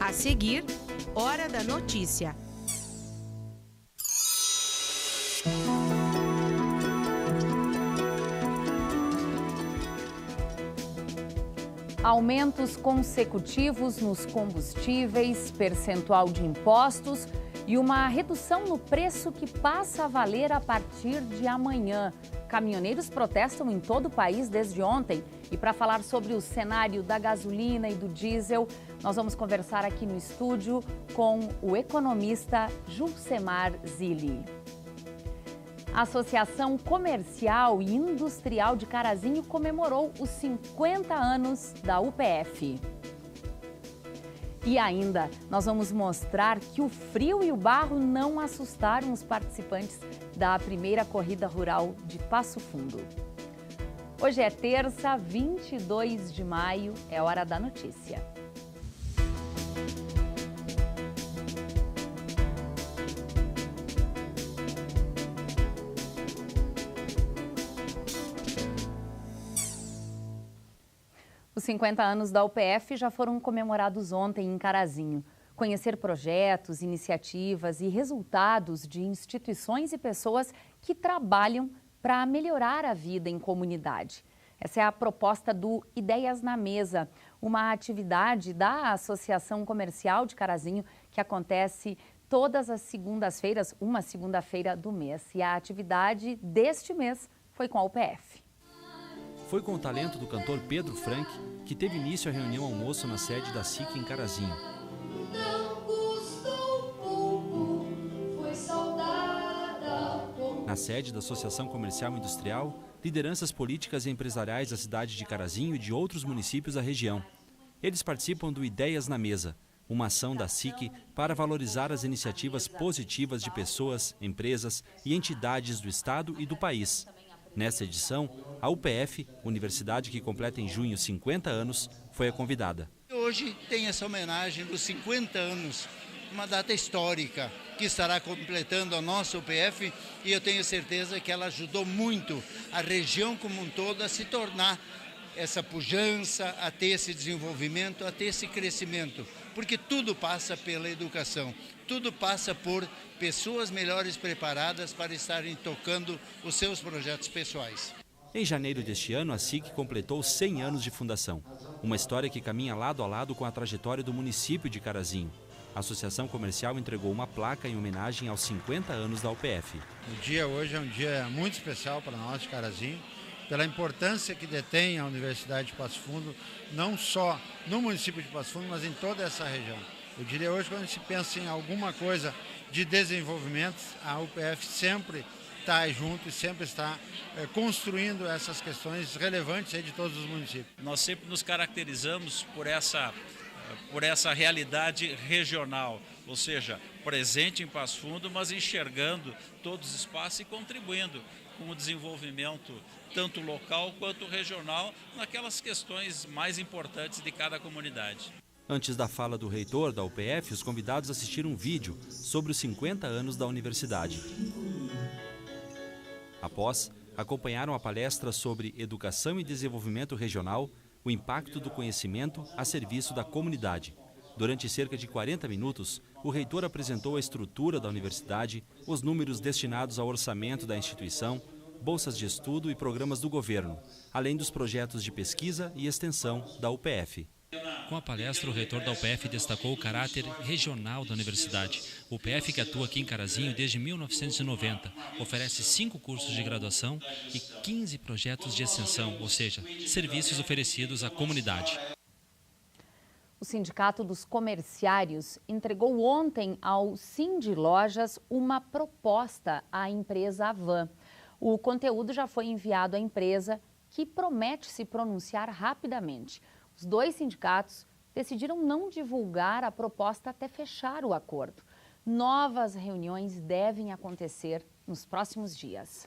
A seguir, Hora da Notícia. Aumentos consecutivos nos combustíveis, percentual de impostos e uma redução no preço que passa a valer a partir de amanhã. Caminhoneiros protestam em todo o país desde ontem. E para falar sobre o cenário da gasolina e do diesel, nós vamos conversar aqui no estúdio com o economista Julcemar Zilli. A Associação Comercial e Industrial de Carazinho comemorou os 50 anos da UPF. E ainda, nós vamos mostrar que o frio e o barro não assustaram os participantes da primeira corrida rural de Passo Fundo. Hoje é terça, 22 de maio, é hora da notícia. Os 50 anos da UPF já foram comemorados ontem em Carazinho. Conhecer projetos, iniciativas e resultados de instituições e pessoas que trabalham para melhorar a vida em comunidade. Essa é a proposta do Ideias na Mesa, uma atividade da Associação Comercial de Carazinho que acontece todas as segundas-feiras, uma segunda-feira do mês. E a atividade deste mês foi com a UPF. Foi com o talento do cantor Pedro Frank que teve início a reunião almoço na sede da SIC em Carazinho. Na sede da Associação Comercial e Industrial, lideranças políticas e empresariais da cidade de Carazinho e de outros municípios da região. Eles participam do Ideias na Mesa, uma ação da SIC para valorizar as iniciativas positivas de pessoas, empresas e entidades do estado e do país. Nesta edição, a UPF, universidade que completa em junho 50 anos, foi a convidada. Hoje tem essa homenagem dos 50 anos, uma data histórica que estará completando a nossa UPF e eu tenho certeza que ela ajudou muito a região como um todo a se tornar essa pujança, a ter esse desenvolvimento, a ter esse crescimento, porque tudo passa pela educação, tudo passa por pessoas melhores preparadas para estarem tocando os seus projetos pessoais. Em janeiro deste ano, a SIC completou 100 anos de fundação, uma história que caminha lado a lado com a trajetória do município de Carazinho. A Associação Comercial entregou uma placa em homenagem aos 50 anos da UPF. O dia hoje é um dia muito especial para nós de Carazinho, pela importância que detém a Universidade de Passo Fundo, não só no município de Passo Fundo, mas em toda essa região. Eu diria hoje, quando se pensa em alguma coisa de desenvolvimento, a UPF sempre está junto e sempre está construindo essas questões relevantes aí de todos os municípios. Nós sempre nos caracterizamos por essa realidade regional, ou seja, presente em Passo Fundo, mas enxergando todos os espaços e contribuindo com o desenvolvimento tanto local quanto regional naquelas questões mais importantes de cada comunidade. Antes da fala do reitor da UPF, os convidados assistiram um vídeo sobre os 50 anos da universidade. Após, acompanharam a palestra sobre Educação e Desenvolvimento Regional, o impacto do conhecimento a serviço da comunidade. Durante cerca de 40 minutos, o reitor apresentou a estrutura da universidade, os números destinados ao orçamento da instituição, bolsas de estudo e programas do governo, além dos projetos de pesquisa e extensão da UPF. Com a palestra, o reitor da UPF destacou o caráter regional da universidade. O UPF, que atua aqui em Carazinho desde 1990, oferece 5 cursos de graduação e 15 projetos de extensão, ou seja, serviços oferecidos à comunidade. O Sindicato dos Comerciários entregou ontem ao Sindilojas uma proposta à empresa Avan. O conteúdo já foi enviado à empresa, que promete se pronunciar rapidamente. Os dois sindicatos decidiram não divulgar a proposta até fechar o acordo. Novas reuniões devem acontecer nos próximos dias.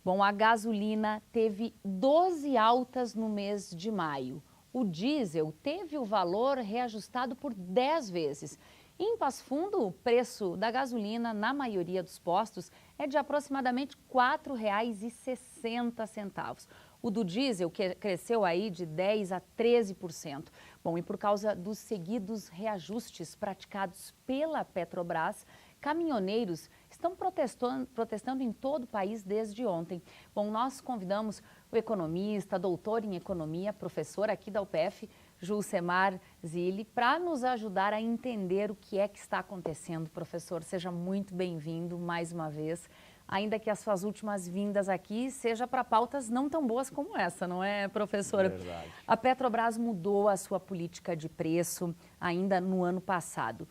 Bom, a gasolina teve 12 altas no mês de maio. O diesel teve o valor reajustado por 10 vezes. Em Passo Fundo, o preço da gasolina, na maioria dos postos, é de aproximadamente R$ 4,60. o do diesel, que cresceu aí de 10% a 13%. Bom, e por causa dos seguidos reajustes praticados pela Petrobras, caminhoneiros estão protestando em todo o país desde ontem. Bom, nós convidamos o economista, doutor em economia, professor aqui da UPF, Julcemar Zilli, para nos ajudar a entender o que é que está acontecendo. Professor, seja muito bem-vindo mais uma vez, ainda que as suas últimas vindas aqui seja para pautas não tão boas como essa, não é, professora? Verdade. A Petrobras mudou a sua política de preço ainda no ano passado.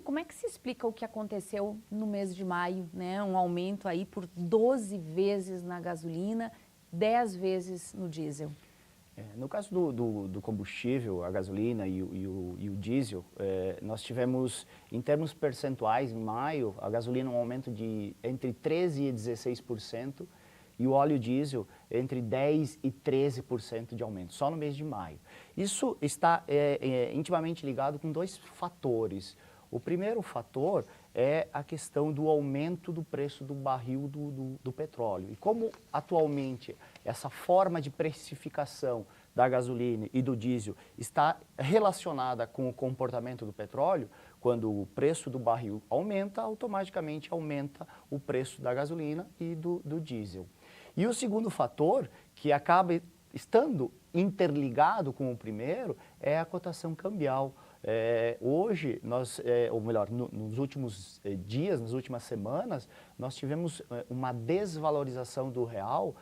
Como é que se explica o que aconteceu no mês de maio, né? Um aumento aí por 12 vezes na gasolina, 10 vezes no diesel. No caso do combustível, a gasolina e o diesel, nós tivemos, em termos percentuais, em maio, a gasolina um aumento de entre 13% e 16%, e o óleo diesel entre 10% e 13% de aumento, só no mês de maio. Isso está intimamente ligado com dois fatores. O primeiro fator é a questão do aumento do preço do barril do petróleo. E como atualmente essa forma de precificação da gasolina e do diesel está relacionada com o comportamento do petróleo, quando o preço do barril aumenta, automaticamente aumenta o preço da gasolina e do diesel. E o segundo fator, que acaba estando interligado com o primeiro, é a cotação cambial. Hoje, ou melhor, nos últimos dias, nas últimas semanas, nós tivemos uma desvalorização do real,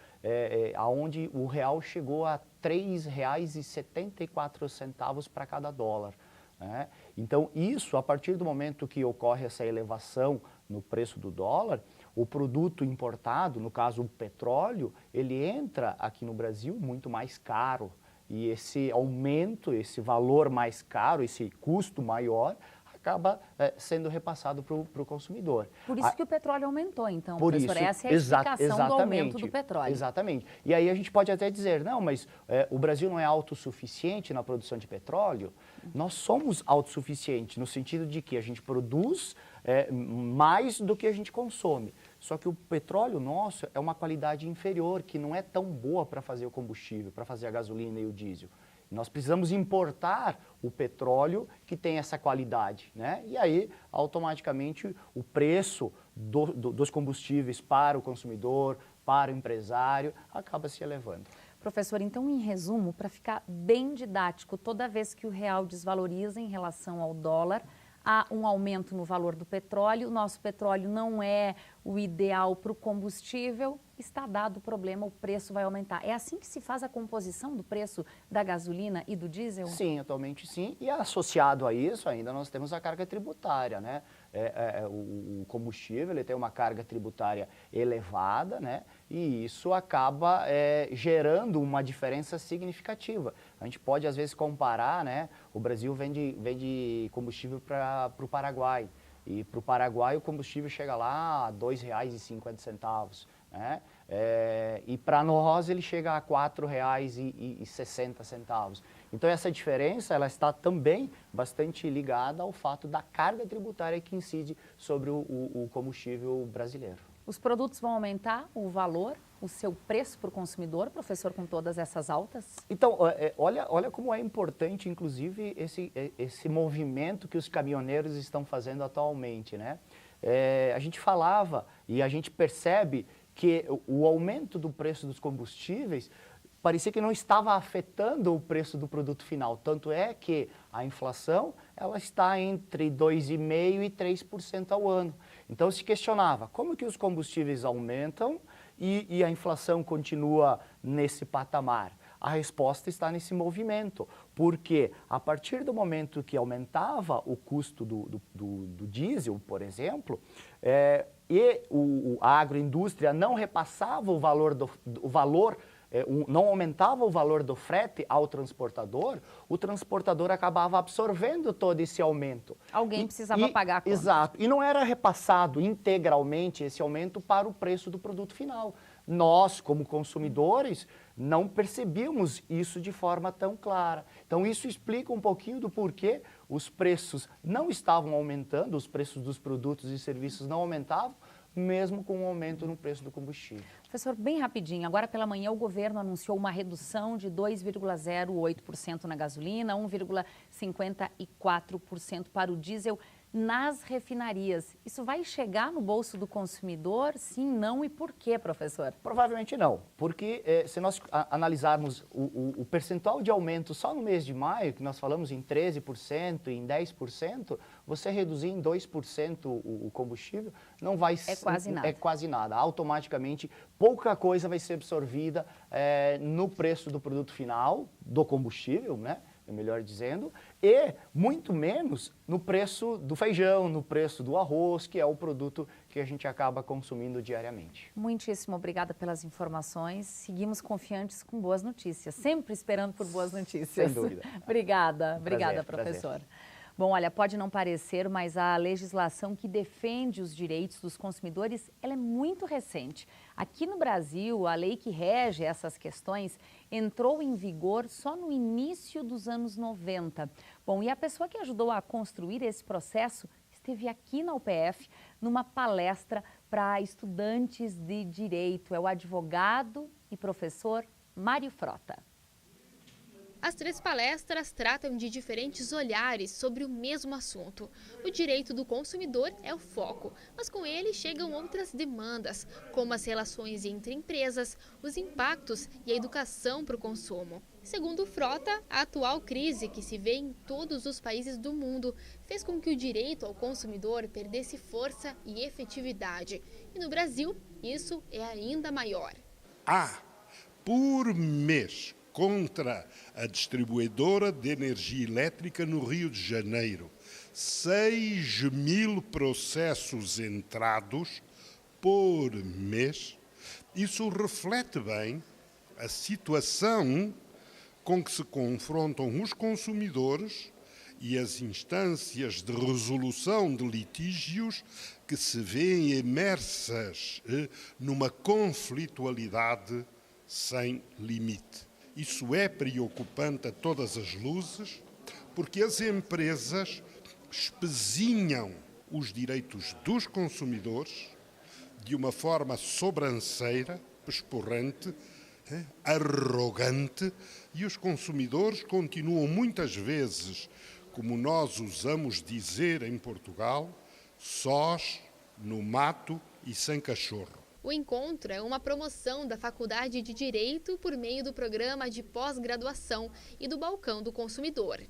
onde o real chegou a R$ 3,74 para cada dólar. Né? Então, isso, a partir do momento que ocorre essa elevação no preço do dólar, o produto importado, no caso o petróleo, ele entra aqui no Brasil muito mais caro. E esse aumento, esse valor mais caro, esse custo maior, acaba sendo repassado para o consumidor. Por isso que o petróleo aumentou, então, por professor. isso, essa é a explicação do aumento do petróleo. Exatamente. E aí a gente pode até dizer, não, mas o Brasil não é autossuficiente na produção de petróleo? Nós somos autossuficientes no sentido de que a gente produz mais do que a gente consome. Só que o petróleo nosso é uma qualidade inferior, que não é tão boa para fazer o combustível, para fazer a gasolina e o diesel. Nós precisamos importar o petróleo que tem essa qualidade, né? E aí, automaticamente, o preço dos combustíveis para o consumidor, para o empresário, acaba se elevando. Professor, então, em resumo, para ficar bem didático, toda vez que o real desvaloriza em relação ao dólar, há um aumento no valor do petróleo, o nosso petróleo não é o ideal para o combustível, está dado o problema, o preço vai aumentar. É assim que se faz a composição do preço da gasolina e do diesel? Sim, atualmente sim. E associado a isso ainda nós temos a carga tributária, né? O combustível ele tem uma carga tributária elevada, né? E isso acaba gerando uma diferença significativa. A gente pode às vezes comparar, né? O Brasil vende combustível para o Paraguai. E para o Paraguai o combustível chega lá a R$ 2,50, né? E para nós ele chega a R$ 4,60. Então essa diferença ela está também bastante ligada ao fato da carga tributária que incide sobre o combustível brasileiro. Os produtos vão aumentar o valor, o seu preço para o consumidor, professor, com todas essas altas? Então, olha como é importante, inclusive, esse movimento que os caminhoneiros estão fazendo atualmente, né? A gente falava e a gente percebe que o aumento do preço dos combustíveis parecia que não estava afetando o preço do produto final. Tanto é que a inflação ela está entre 2,5% e 3% ao ano. Então se questionava como que os combustíveis aumentam e a inflação continua nesse patamar. A resposta está nesse movimento, porque a partir do momento que aumentava o custo do diesel, por exemplo, e a agroindústria não repassava não aumentava o valor do frete ao transportador, o transportador acabava absorvendo todo esse aumento. Alguém precisava pagar a conta. Exato. E não era repassado integralmente esse aumento para o preço do produto final. Nós, como consumidores, não percebíamos isso de forma tão clara. Então, isso explica um pouquinho do porquê os preços não estavam aumentando, os preços dos produtos e serviços não aumentavam, mesmo com o aumento no preço do combustível. Professor, bem rapidinho, agora pela manhã o governo anunciou uma redução de 2,08% na gasolina, 1,54% para o diesel nas refinarias. Isso vai chegar no bolso do consumidor? Sim, não e por quê, professor? Provavelmente não, porque se nós analisarmos o percentual de aumento só no mês de maio, que nós falamos em 13%, em 10%, você reduzir em 2% o combustível, não vai ser... É quase nada. É quase nada. Automaticamente, pouca coisa vai ser absorvida no preço do produto final, do combustível, né? Melhor dizendo, e muito menos no preço do feijão, no preço do arroz, que é o produto que a gente acaba consumindo diariamente. Muitíssimo obrigada pelas informações. Seguimos confiantes com boas notícias, sempre esperando por boas notícias. Sem dúvida. Obrigada, Prazer, professor. Prazer. Bom, olha, pode não parecer, mas a legislação que defende os direitos dos consumidores, ela é muito recente. Aqui no Brasil, a lei que rege essas questões entrou em vigor só no início dos anos 90. Bom, e a pessoa que ajudou a construir esse processo esteve aqui na UPF numa palestra para estudantes de direito. É o advogado e professor Mário Frota. As 3 palestras tratam de diferentes olhares sobre o mesmo assunto. O direito do consumidor é o foco, mas com ele chegam outras demandas, como as relações entre empresas, os impactos e a educação para o consumo. Segundo o Frota, a atual crise que se vê em todos os países do mundo fez com que o direito ao consumidor perdesse força e efetividade. E no Brasil, isso é ainda maior. Por mês, contra a distribuidora de energia elétrica no Rio de Janeiro, 6.000 processos entrados por mês. Isso reflete bem a situação com que se confrontam os consumidores e as instâncias de resolução de litígios que se veem imersas numa conflitualidade sem limite. Isso é preocupante a todas as luzes, porque as empresas espezinham os direitos dos consumidores de uma forma sobranceira, pesporrante, arrogante, e os consumidores continuam muitas vezes, como nós usamos dizer em Portugal, sós, no mato e sem cachorro. O encontro é uma promoção da Faculdade de Direito por meio do programa de pós-graduação e do Balcão do Consumidor.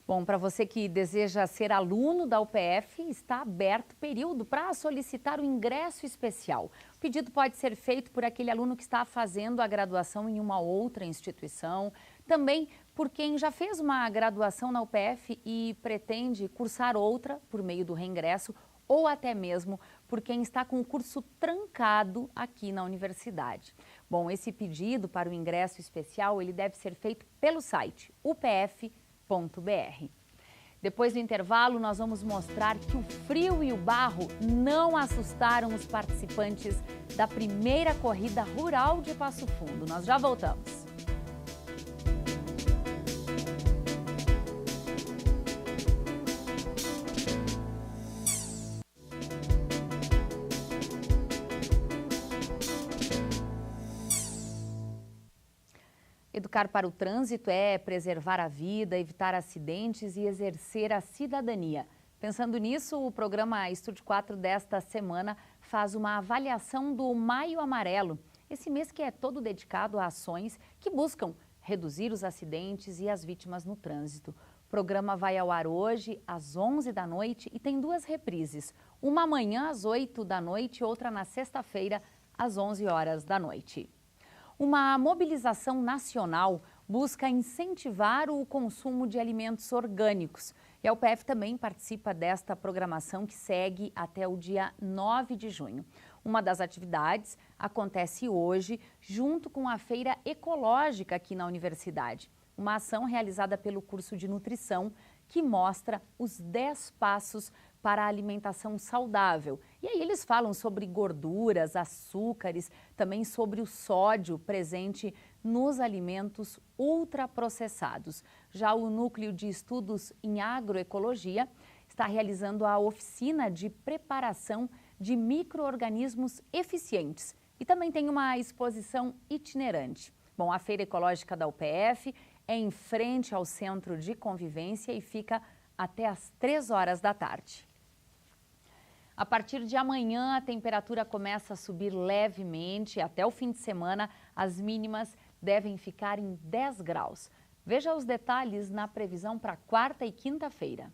Bom, para você que deseja ser aluno da UPF, está aberto o período para solicitar o ingresso especial. O pedido pode ser feito por aquele aluno que está fazendo a graduação em uma outra instituição, também por quem já fez uma graduação na UPF e pretende cursar outra por meio do reingresso, ou até mesmo por quem está com o curso trancado aqui na universidade. Bom, esse pedido para o ingresso especial, ele deve ser feito pelo site upf.br. Depois do intervalo, nós vamos mostrar que o frio e o barro não assustaram os participantes da primeira corrida rural de Passo Fundo. Nós já voltamos. Educar para o trânsito é preservar a vida, evitar acidentes e exercer a cidadania. Pensando nisso, o programa Estúdio 4 desta semana faz uma avaliação do Maio Amarelo, esse mês que é todo dedicado a ações que buscam reduzir os acidentes e as vítimas no trânsito. O programa vai ao ar hoje às 11 da noite e tem 2 reprises, uma amanhã às 8 da noite e outra na sexta-feira às 11 horas da noite. Uma mobilização nacional busca incentivar o consumo de alimentos orgânicos. E a UPF também participa desta programação que segue até o dia 9 de junho. Uma das atividades acontece hoje, junto com a Feira Ecológica aqui na universidade. Uma ação realizada pelo curso de nutrição que mostra os 10 passos para a alimentação saudável. E aí eles falam sobre gorduras, açúcares, também sobre o sódio presente nos alimentos ultraprocessados. Já o Núcleo de Estudos em Agroecologia está realizando a oficina de preparação de micro-organismos eficientes e também tem uma exposição itinerante. Bom, a Feira Ecológica da UPF é em frente ao Centro de Convivência e fica até às 3 horas da tarde. A partir de amanhã, a temperatura começa a subir levemente. Até o fim de semana, as mínimas devem ficar em 10 graus. Veja os detalhes na previsão para quarta e quinta-feira.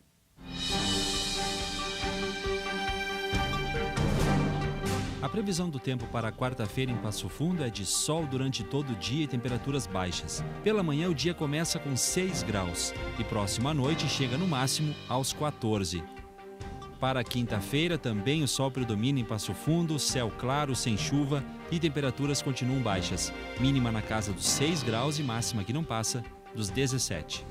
A previsão do tempo para quarta-feira em Passo Fundo é de sol durante todo o dia e temperaturas baixas. Pela manhã, o dia começa com 6 graus e próximo à noite chega no máximo aos 14. Para quinta-feira, também o sol predomina em Passo Fundo, céu claro, sem chuva e temperaturas continuam baixas. Mínima na casa dos 6 graus e máxima que não passa dos 17.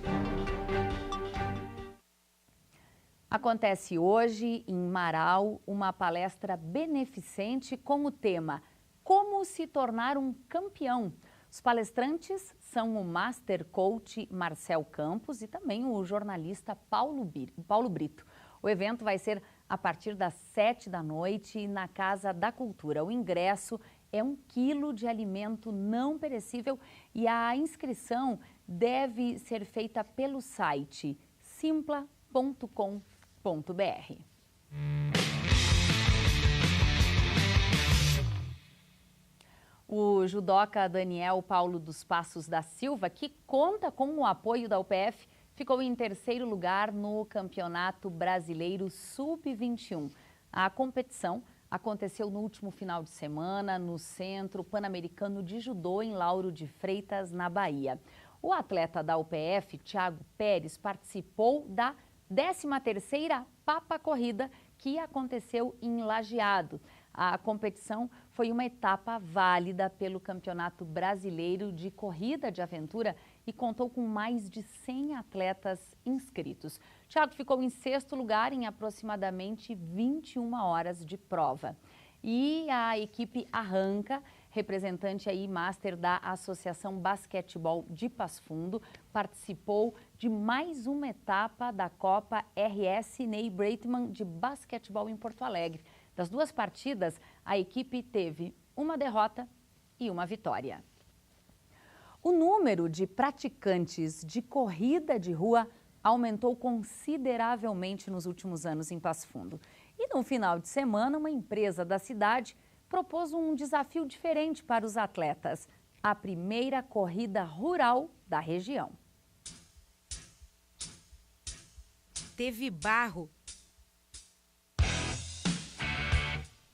Acontece hoje, em Marau, uma palestra beneficente com o tema Como se tornar um campeão. Os palestrantes são o Master Coach Marcel Campos e também o jornalista Paulo Brito. O evento vai ser a partir das 7 da noite na Casa da Cultura. O ingresso é 1 quilo de alimento não perecível e a inscrição deve ser feita pelo site simpla.com.br. O judoca Daniel Paulo dos Passos da Silva, que conta com o apoio da UPF, ficou em 3º lugar no Campeonato Brasileiro Sub-21. A competição aconteceu no último final de semana no Centro Pan-Americano de Judô em Lauro de Freitas, na Bahia. O atleta da UPF, Thiago Pérez, participou da 13ª Papa Corrida, que aconteceu em Lajeado. A competição foi uma etapa válida pelo Campeonato Brasileiro de Corrida de Aventura e contou com mais de 100 atletas inscritos. Thiago ficou em 6º lugar em aproximadamente 21 horas de prova. E a equipe Arranca, representante aí master da Associação Basquetebol de Passo Fundo, participou de mais uma etapa da Copa RS Ney Breitman de basquetebol em Porto Alegre. Das 2 partidas, a equipe teve uma derrota e uma vitória. O número de praticantes de corrida de rua aumentou consideravelmente nos últimos anos em Passo Fundo. E no final de semana, uma empresa da cidade propôs um desafio diferente para os atletas: a primeira corrida rural da região. Teve barro.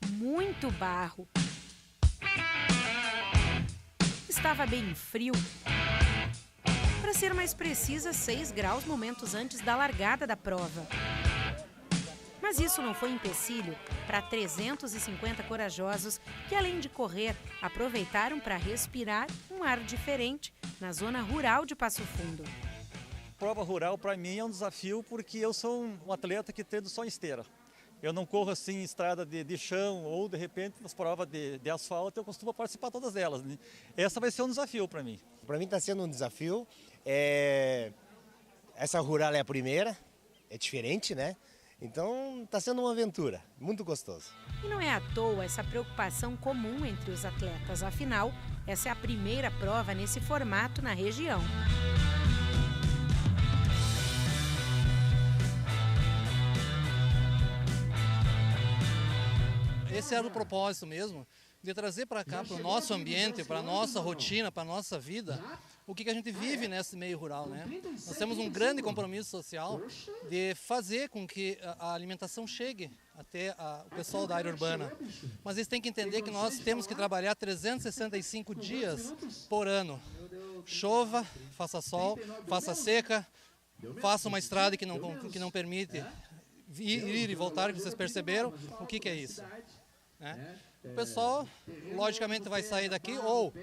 Muito barro. Estava bem frio. Para ser mais precisa, 6 graus momentos antes da largada da prova. Mas isso não foi empecilho para 350 corajosos que, além de correr, aproveitaram para respirar um ar diferente na zona rural de Passo Fundo. Prova rural para mim é um desafio porque eu sou um atleta que treino só em esteira. Eu não corro assim em estrada de chão ou, de repente, nas provas de asfalto, eu costumo participar todas elas, né? Essa vai ser um desafio para mim. Para mim está sendo um desafio. Essa rural é a primeira, é diferente, né? Então está sendo uma aventura, muito gostoso. E não é à toa essa preocupação comum entre os atletas, afinal, essa é a primeira prova nesse formato na região. Esse era o propósito mesmo, de trazer para cá, para o nosso ambiente, para a nossa rotina, para a nossa vida, o que a gente vive nesse meio rural, né? Nós temos um grande compromisso social de fazer com que a alimentação chegue até o pessoal da área urbana. Mas eles têm que entender que nós temos que trabalhar 365 dias por ano. Chova, faça sol, faça seca, faça uma estrada que não permite ir e voltar, que vocês perceberam o que é isso. O pessoal, logicamente, vai sair daqui, ou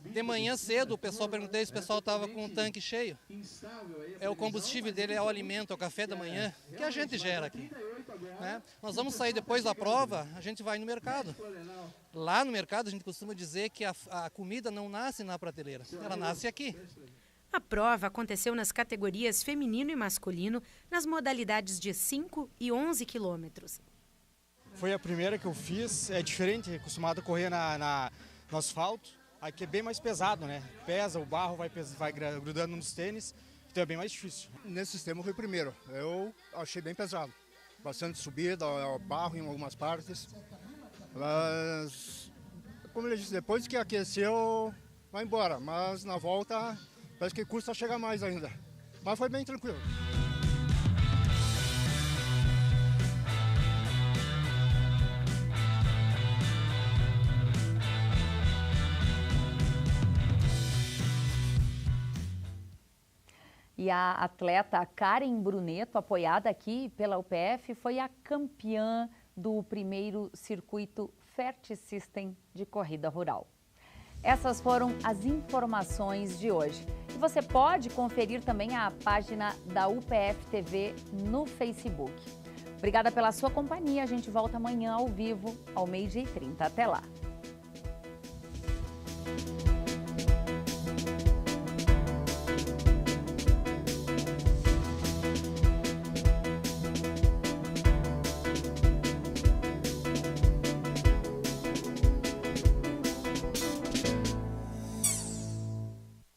de manhã cedo, o pessoal perguntei se o pessoal estava com o tanque cheio. O combustível dele é o alimento, é o café da manhã, que a gente gera aqui. Nós vamos sair depois da prova, a gente vai no mercado. Lá no mercado, a gente costuma dizer que a comida não nasce na prateleira, ela nasce aqui. A prova aconteceu nas categorias feminino e masculino, nas modalidades de 5 e 11 quilômetros. Foi a primeira que eu fiz, é diferente, acostumado a correr no asfalto, aqui é bem mais pesado, né? Pesa, o barro vai grudando nos tênis, então é bem mais difícil. Nesse sistema foi o primeiro, eu achei bem pesado, bastante subida, barro em algumas partes, mas como ele disse, depois que aqueceu, vai embora, mas na volta parece que custa chegar mais ainda, mas foi bem tranquilo. E a atleta Karen Bruneto, apoiada aqui pela UPF, foi a campeã do primeiro circuito Fert System de corrida rural. Essas foram as informações de hoje. E você pode conferir também a página da UPF TV no Facebook. Obrigada pela sua companhia. A gente volta amanhã ao vivo, ao 12h30. Até lá.